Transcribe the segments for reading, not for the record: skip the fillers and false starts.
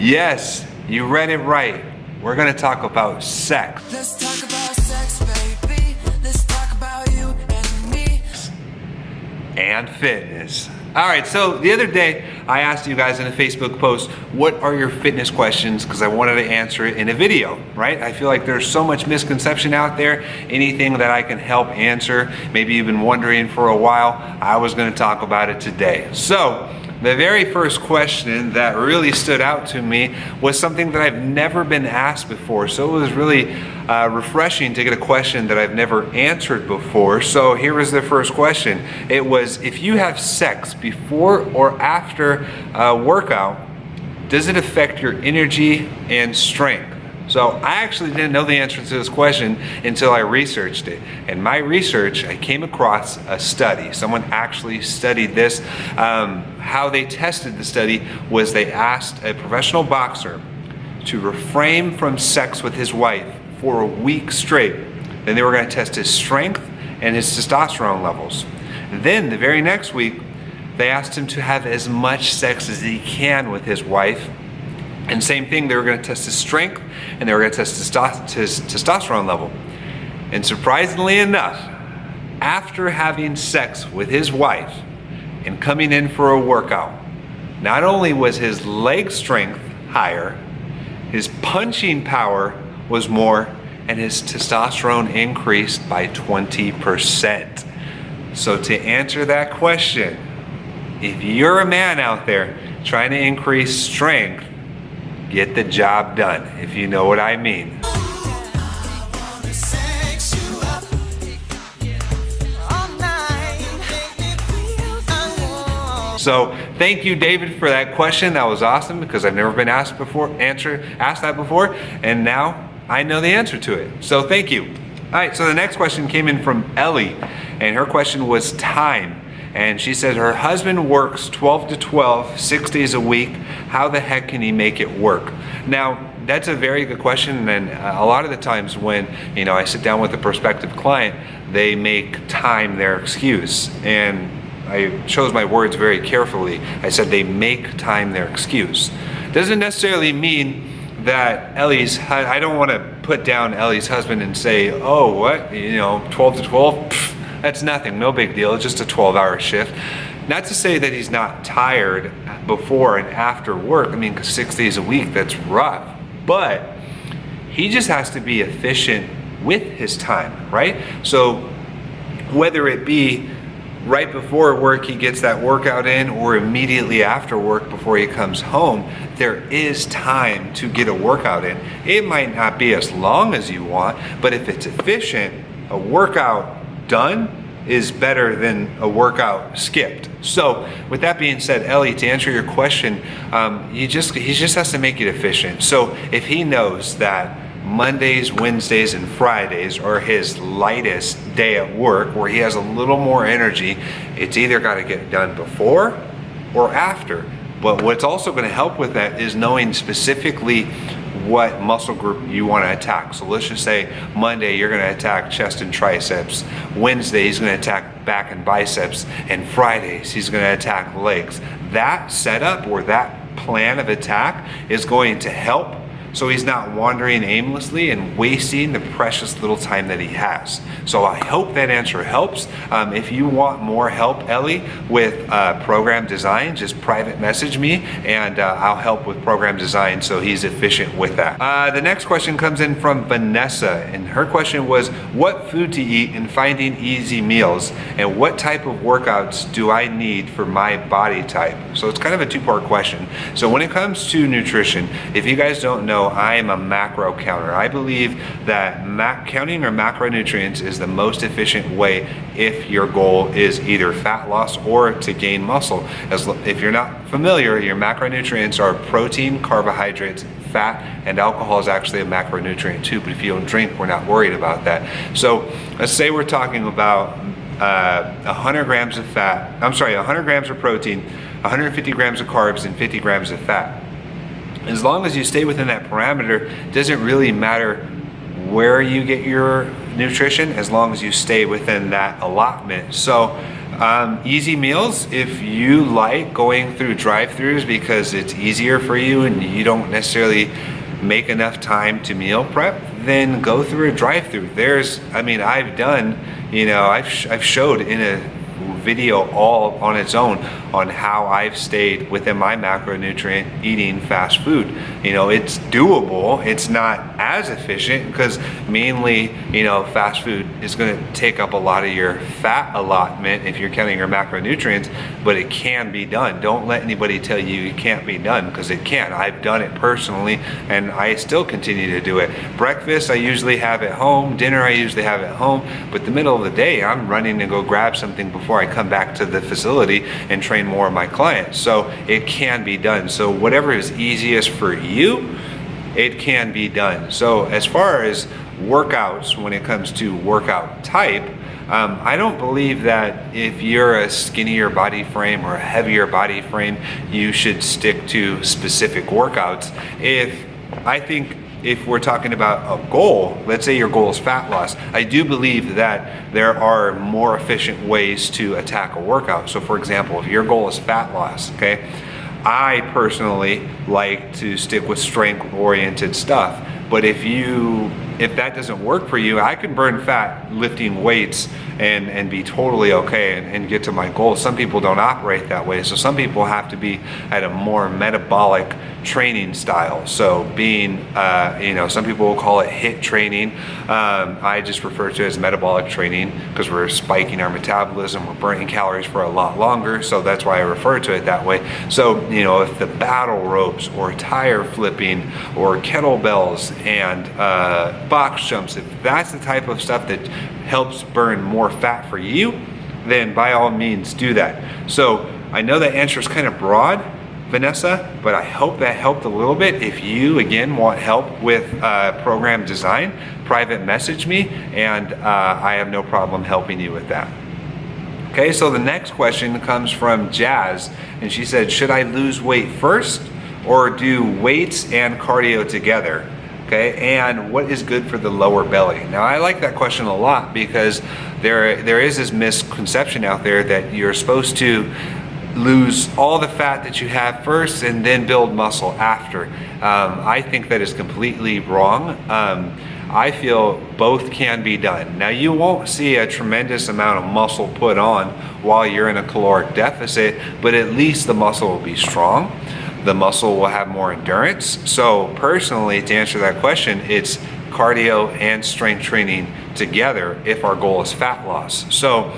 Yes, you read it right. We're gonna talk about sex. Let's talk about sex, baby. Let's talk about you and me. And fitness. All right, so the other day I asked you guys in a Facebook post, what are your fitness questions? Because I wanted to answer it in a video, right? I feel like there's so much misconception out there. Anything that I can help answer, maybe you've been wondering for a while, I was gonna talk about it today. So, the very first question that really stood out to me was something that I've never been asked before. So it was really refreshing to get a question that I've never answered before. So here was the first question. It was, if you have sex before or after a workout, does it affect your energy and strength? So I actually didn't know the answer to this question until I researched it. In my research, I came across a study. Someone actually studied this. How they tested the study was they asked a professional boxer to refrain from sex with his wife for a week straight. Then they were going to test his strength and his testosterone levels. Then the very next week, they asked him to have as much sex as he can with his wife. And same thing, they were going to test his strength and they were going to test his testosterone level. And surprisingly enough, after having sex with his wife and coming in for a workout, not only was his leg strength higher, his punching power was more, and his testosterone increased by 20%. So to answer that question, if you're a man out there trying to increase strength, get the job done, if you know what I mean. So thank you, David, for that question. That was awesome because I've never been asked that before, and now I know the answer to it. So thank you. All right, so the next question came in from Ellie, and her question was time. And she said her husband works 12 to 12, 6 days a week. How the heck can he make it work? Now, that's a very good question, and a lot of the times when I sit down with a prospective client, they make time their excuse. And I chose my words very carefully. I said they make time their excuse. Doesn't necessarily mean that I don't want to put down Ellie's husband and say, oh, what, 12 to 12? Pfft. That's nothing, no big deal, it's just a 12-hour shift. Not to say that he's not tired before and after work, because 6 days a week, that's rough. But he just has to be efficient with his time, right? So whether it be right before work he gets that workout in or immediately after work before he comes home, there is time to get a workout in. It might not be as long as you want, but if it's efficient, a workout done is better than a workout skipped. So with that being said, Ellie, to answer your question, he just has to make it efficient. So if he knows that Mondays, Wednesdays, and Fridays are his lightest day at work, where he has a little more energy, it's either got to get done before or after. But what's also going to help with that is knowing specifically what muscle group you want to attack. So let's just say Monday you're going to attack chest and triceps, Wednesday he's going to attack back and biceps, and Fridays he's going to attack legs. That setup or that plan of attack is going to help, so he's not wandering aimlessly and wasting the precious little time that he has. So I hope that answer helps. If you want more help, Ellie, with program design, just private message me and I'll help with program design so he's efficient with that. The next question comes in from Vanessa, and her question was, what food to eat and finding easy meals, and what type of workouts do I need for my body type? So it's kind of a two-part question. So when it comes to nutrition, if you guys don't know, I am a macro counter. I believe that counting your macronutrients is the most efficient way if your goal is either fat loss or to gain muscle. If you're not familiar, your macronutrients are protein, carbohydrates, fat, and alcohol is actually a macronutrient too, but if you don't drink, we're not worried about that. So let's say we're talking about 100 grams of 100 grams of protein, 150 grams of carbs, and 50 grams of fat. As long as you stay within that parameter, it doesn't really matter where you get your nutrition, as long as you stay within that allotment. So Easy meals, if you like going through drive-thrus because it's easier for you and you don't necessarily make enough time to meal prep, then go through a drive-thru. I've done, I've showed in a video all on its own on how I've stayed within my macronutrient eating fast food. It's doable. It's not as efficient because mainly, fast food is going to take up a lot of your fat allotment if you're counting your macronutrients, but it can be done. Don't let anybody tell you it can't be done, because it can. I've done it personally and I still continue to do it. Breakfast I usually have at home, dinner I usually have at home, but the middle of the day I'm running to go grab something before I come back to the facility and train more of my clients. So it can be done. So whatever is easiest for you, it can be done. So as far as workouts, when it comes to workout type, I don't believe that if you're a skinnier body frame or a heavier body frame, you should stick to specific workouts. If we're talking about a goal, let's say your goal is fat loss, I do believe that there are more efficient ways to attack a workout. So for example, if your goal is fat loss, okay, I personally like to stick with strength-oriented stuff. But if that doesn't work for you, I can burn fat lifting weights and be totally okay and get to my goal. Some people don't operate that way. So some people have to be at a more metabolic training style. So being, some people will call it HIIT training. I just refer to it as metabolic training because we're spiking our metabolism, we're burning calories for a lot longer. So that's why I refer to it that way. So, if the battle ropes or tire flipping or kettlebells and box jumps, if that's the type of stuff that helps burn more fat for you, then by all means do that. So I know that answer is kind of broad, Vanessa, but I hope that helped a little bit. If you, again, want help with program design, private message me, and I have no problem helping you with that. Okay, so the next question comes from Jazz, and she said, should I lose weight first or do weights and cardio together? Okay, and what is good for the lower belly? Now, I like that question a lot because there is this misconception out there that you're supposed to lose all the fat that you have first and then build muscle after. I think that is completely wrong. I feel both can be done. Now, you won't see a tremendous amount of muscle put on while you're in a caloric deficit, but at least the muscle will be strong. The muscle will have more endurance. So personally, to answer that question, it's cardio and strength training together if our goal is fat loss. So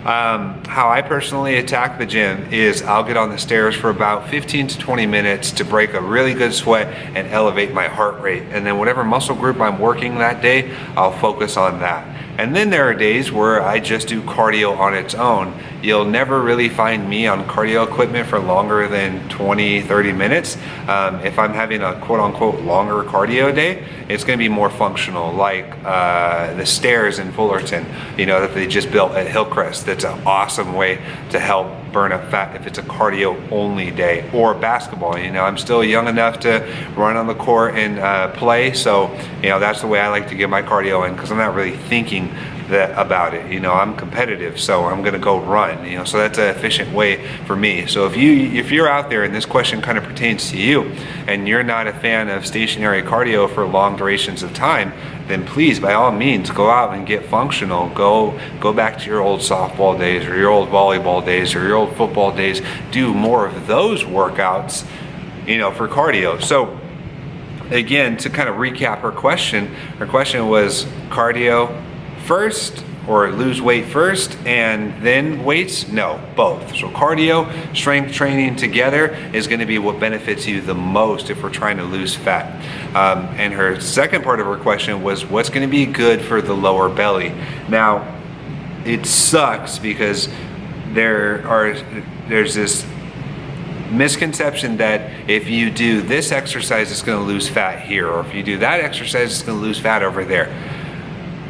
how I personally attack the gym is I'll get on the stairs for about 15 to 20 minutes to break a really good sweat and elevate my heart rate. And then whatever muscle group I'm working that day, I'll focus on that. And then there are days where I just do cardio on its own. You'll never really find me on cardio equipment for longer than 20, 30 minutes. If I'm having a quote unquote longer cardio day, it's gonna be more functional, like the stairs in Fullerton, that they just built at Hillcrest. That's an awesome way to help burn up fat if it's a cardio only day. Or basketball, I'm still young enough to run on the court and play, so that's the way I like to get my cardio in, because I'm not really thinking about it. I'm competitive, so I'm gonna go run, so that's an efficient way for me. So if you're out there and this question kind of pertains to you and you're not a fan of stationary cardio for long durations of time, then please, by all means, go out and get functional. Go back to your old softball days or your old volleyball days or your old football days. Do more of those workouts, for cardio. So again, to kind of recap her question was cardio first or lose weight first and then weights? No, both. So cardio, strength training together is going to be what benefits you the most if we're trying to lose fat. And her second part of her question was what's going to be good for the lower belly? Now, it sucks because there's this misconception that if you do this exercise, it's going to lose fat here, or if you do that exercise, it's going to lose fat over there.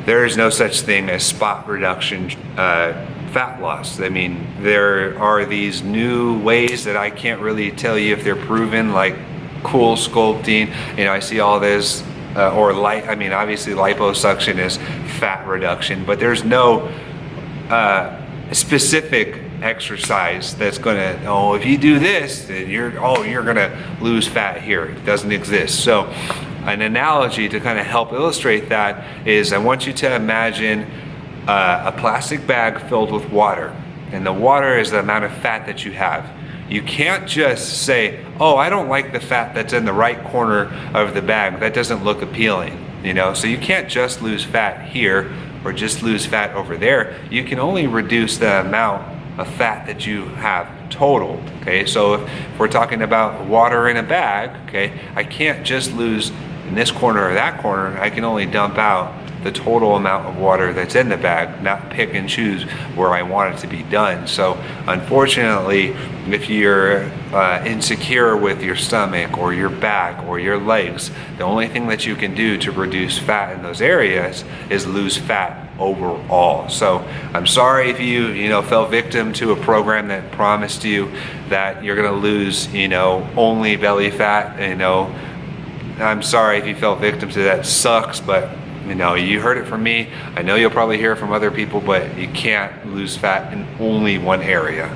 There is no such thing as spot reduction fat loss. There are these new ways that I can't really tell you if they're proven, like cool sculpting. I see all this, obviously liposuction is fat reduction, but there's no specific exercise that's gonna, oh, if you do this, then you're gonna lose fat here. It doesn't exist. So an analogy to kind of help illustrate that is, I want you to imagine a plastic bag filled with water, and the water is the amount of fat that you have. You can't just say, oh, I don't like the fat that's in the right corner of the bag. That doesn't look appealing, you know? So you can't just lose fat here or just lose fat over there. You can only reduce the amount of fat that you have total, okay? So if we're talking about water in a bag, okay, I can't just lose in this corner or that corner. I can only dump out the total amount of water that's in the bag, not pick and choose where I want it to be done. So unfortunately, if you're insecure with your stomach or your back or your legs, the only thing that you can do to reduce fat in those areas is lose fat overall. So I'm sorry if you fell victim to a program that promised you that you're gonna lose, only belly fat. I'm sorry if you fell victim to that. It sucks, but you heard it from me. I know you'll probably hear it from other people, but you can't lose fat in only one area.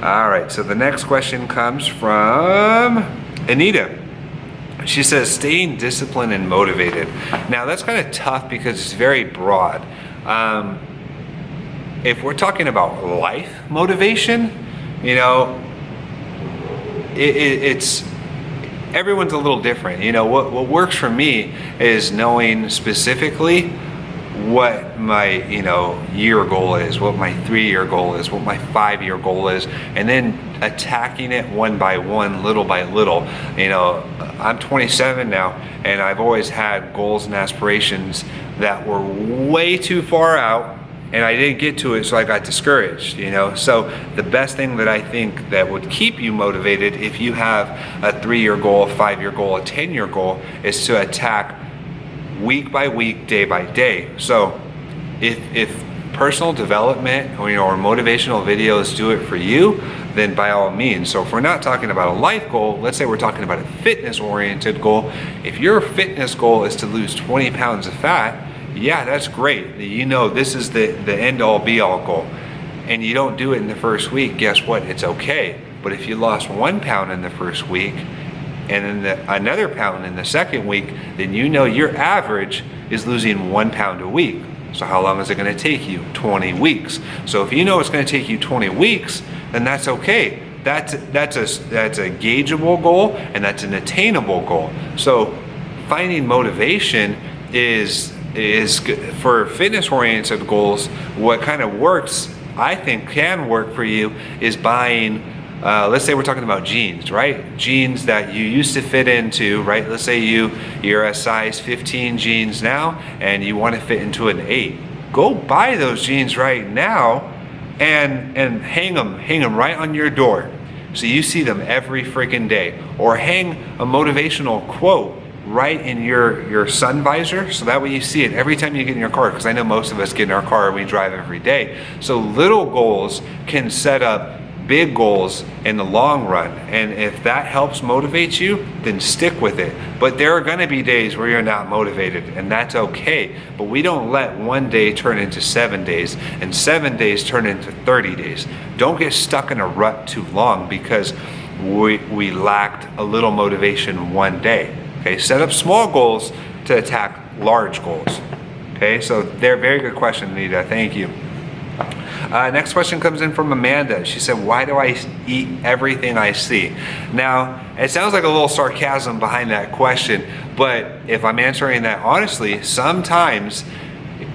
All right, so the next question comes from Anita. She says, staying disciplined and motivated. Now that's kind of tough because it's very broad. If we're talking about life motivation, it's everyone's a little different. What works for me is knowing specifically what my year goal is, what my 3-year goal is, what my 5-year goal is, and then attacking it one by one, little by little. I'm 27 now, and I've always had goals and aspirations that were way too far out, and I didn't get to it, so I got discouraged, So the best thing that I think that would keep you motivated if you have a 3-year goal, a 5-year goal, a 10-year goal, is to attack week by week, day by day. So if personal development or motivational videos do it for you, then by all means. So if we're not talking about a life goal, let's say we're talking about a fitness oriented goal. If your fitness goal is to lose 20 pounds of fat, yeah, that's great. This is the end all be all goal. And you don't do it in the first week, guess what? It's okay. But if you lost 1 pound in the first week and then another pound in the second week, then your average is losing 1 pound a week. So how long is it going to take you? 20 weeks. So if it's going to take you 20 weeks, then that's okay. That's a gaugeable goal, and that's an attainable goal. So finding motivation is good. For fitness oriented goals. What kind of works, I think can work for you, is buying let's say we're talking about jeans, right? Jeans that you used to fit into, right? Let's say you're a size 15 jeans now and you want to fit into an 8. Go buy those jeans right now and hang them right on your door so you see them every freaking day. Or hang a motivational quote right in your sun visor, so that way you see it every time you get in your car, because I know most of us get in our car and we drive every day. So little goals can set up big goals in the long run, and if that helps motivate you, then stick with it. But there are going to be days where you're not motivated, and that's okay. But we don't let one day turn into 7 days and 7 days turn into 30 days. Don't get stuck in a rut too long because we lacked a little motivation one day. Okay, set up small goals to attack large goals. Okay, so they're very good question, Anita. Thank you. Next question comes in from Amanda. She said, why do I eat everything I see? Now, it sounds like a little sarcasm behind that question, but if I'm answering that honestly, sometimes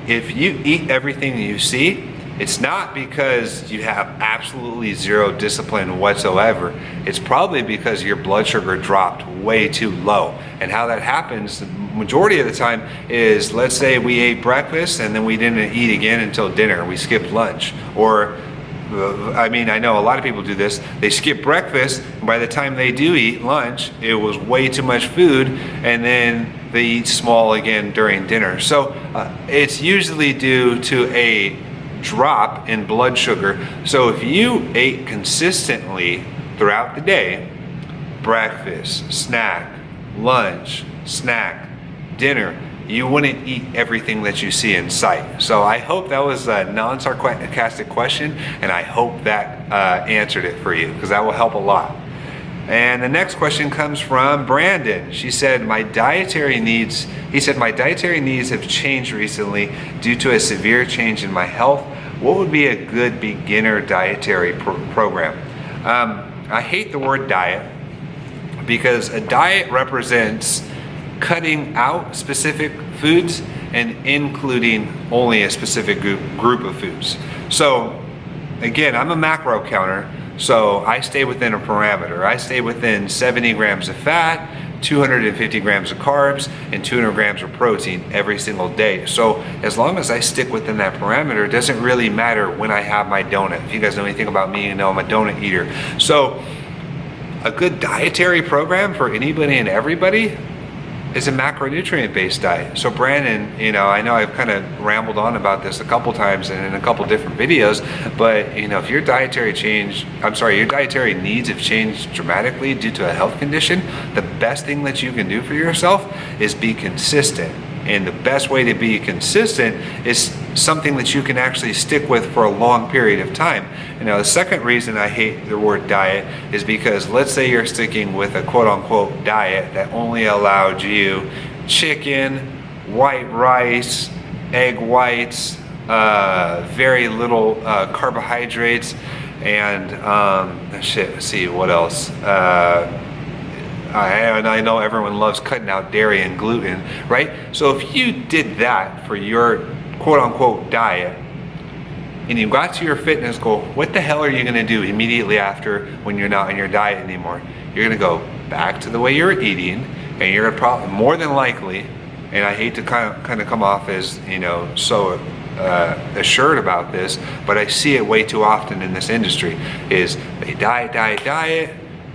if you eat everything you see, it's not because you have absolutely zero discipline whatsoever. It's probably because your blood sugar dropped way too low. And how that happens, the majority of the time, is let's say we ate breakfast and then we didn't eat again until dinner. We skipped lunch. Or, I know a lot of people do this. They skip breakfast, and by the time they do eat lunch, it was way too much food, and then they eat small again during dinner. So it's usually due to a drop in blood sugar. So if you ate consistently throughout the day, breakfast, snack, lunch, snack, dinner, you wouldn't eat everything that you see in sight. So I hope that was a non-sarcastic question, and I hope that answered it for you, because that will help a lot. And the next question comes from Brandon. He said, my dietary needs have changed recently due to a severe change in my health. What would be a good beginner dietary program? I hate the word diet, because a diet represents cutting out specific foods and including only a specific group of foods. So again, I'm a macro counter, so I stay within a parameter. I stay within 70 grams of fat, 250 grams of carbs, and 200 grams of protein every single day. So as long as I stick within that parameter, it doesn't really matter when I have my donut. If you guys know anything about me, you know I'm a donut eater. So a good dietary program for anybody and everybody is a macronutrient based diet. So Brandon, I know I've kind of rambled on about this a couple times and in a couple different videos, but if your dietary needs have changed dramatically due to a health condition, the best thing that you can do for yourself is be consistent. And the best way to be consistent is something that you can actually stick with for a long period of time. The second reason I hate the word diet is because let's say you're sticking with a quote unquote diet that only allowed you chicken, white rice, egg whites, very little carbohydrates, and let's see what else. I know everyone loves cutting out dairy and gluten, right? So if you did that for your quote-unquote diet, and you got to your fitness goal, what the hell are you gonna do immediately after when you're not on your diet anymore? You're gonna go back to the way you were eating, and you're gonna probably, more than likely, and I hate to kind of come off as, so assured about this, but I see it way too often in this industry, is they diet,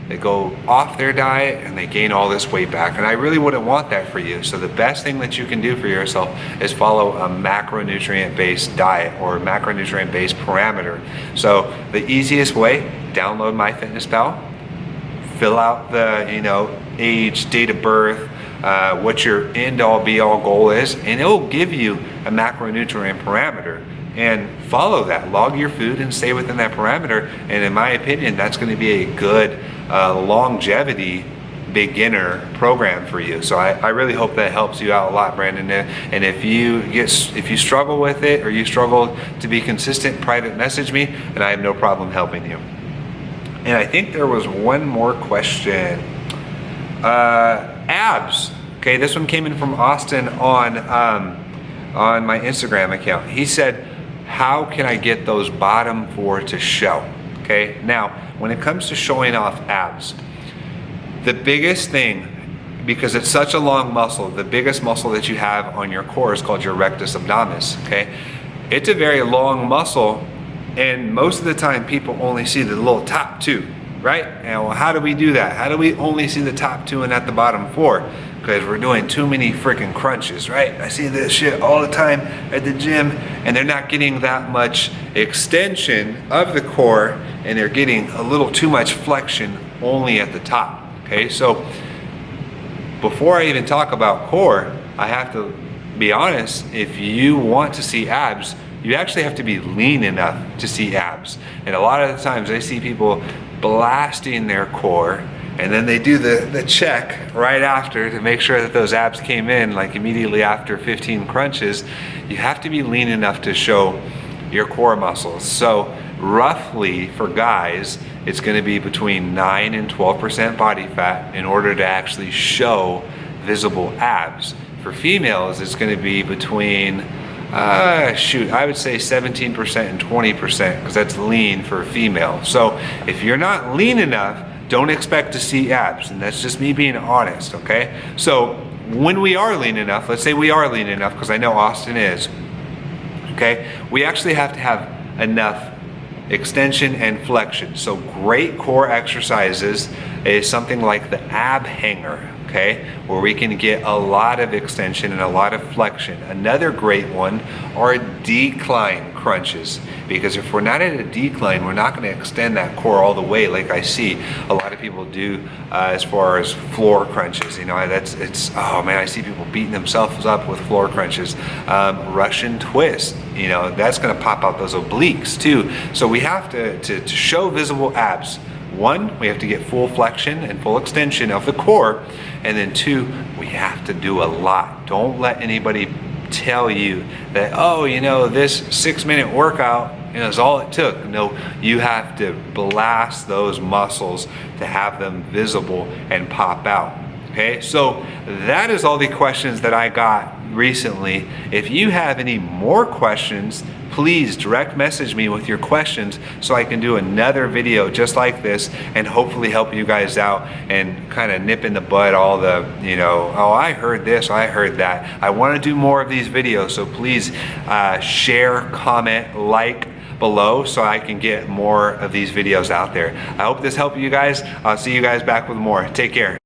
they go off their diet and they gain all this weight back. And I really wouldn't want that for you. So the best thing that you can do for yourself is follow a macronutrient-based diet or a macronutrient-based parameter. So the easiest way, download MyFitnessPal, fill out the age, date of birth, what your end-all be-all goal is, and it will give you a macronutrient parameter. And follow that, log your food and stay within that parameter. And in my opinion, that's going to be a good longevity beginner program for you. So I really hope that helps you out a lot, Brandon. And if you struggle with it or you struggle to be consistent, private message me, and I have no problem helping you. And I think there was one more question. Abs. Okay, this one came in from Austin on my Instagram account. He said, how can I get those bottom 4 to show? Okay, now when it comes to showing off abs, the biggest thing, because it's such a long muscle, the biggest muscle that you have on your core is called your rectus abdominis. Okay, it's a very long muscle, and most of the time people only see the little top 2, right? And well, how do we do that? How do we only see the top 2 and not the bottom 4? Because we're doing too many freaking crunches, right? I see this shit all the time at the gym, and they're not getting that much extension of the core, and they're getting a little too much flexion only at the top. Okay, so before I even talk about core, I have to be honest. If you want to see abs, you actually have to be lean enough to see abs. And a lot of the times I see people blasting their core, and then they do the check right after to make sure that those abs came in like immediately after 15 crunches. You have to be lean enough to show your core muscles. So roughly for guys, it's going to be between 9 and 12% body fat in order to actually show visible abs. For females, it's going to be between I would say 17% and 20%, because that's lean for a female. So if you're not lean enough, don't expect to see abs, and that's just me being honest, okay? So when we are lean enough, let's say we are lean enough, because I know Austin is, okay? We actually have to have enough extension and flexion. So great core exercises is something like the ab hanger. okay, where we can get a lot of extension and a lot of flexion. Another great one are decline crunches, because if we're not at a decline, we're not going to extend that core all the way like I see a lot of people do as far as floor crunches. You know, oh man, I see people beating themselves up with floor crunches. Russian twist, you know, that's going to pop out those obliques too. So we have to show visible abs. One, we have to get full flexion and full extension of the core, and then two, we have to do a lot. Don't let anybody tell you that, oh, you know, this 6-minute workout, you know, is all it took. No, you have to blast those muscles to have them visible and pop out. Okay, so that is all the questions that I got recently. If you have any more questions, please direct message me with your questions so I can do another video just like this and hopefully help you guys out and kind of nip in the bud all the, you know, oh, I heard this, I heard that. I want to do more of these videos, so please share, comment, like below so I can get more of these videos out there. I hope this helped you guys. I'll see you guys back with more. Take care.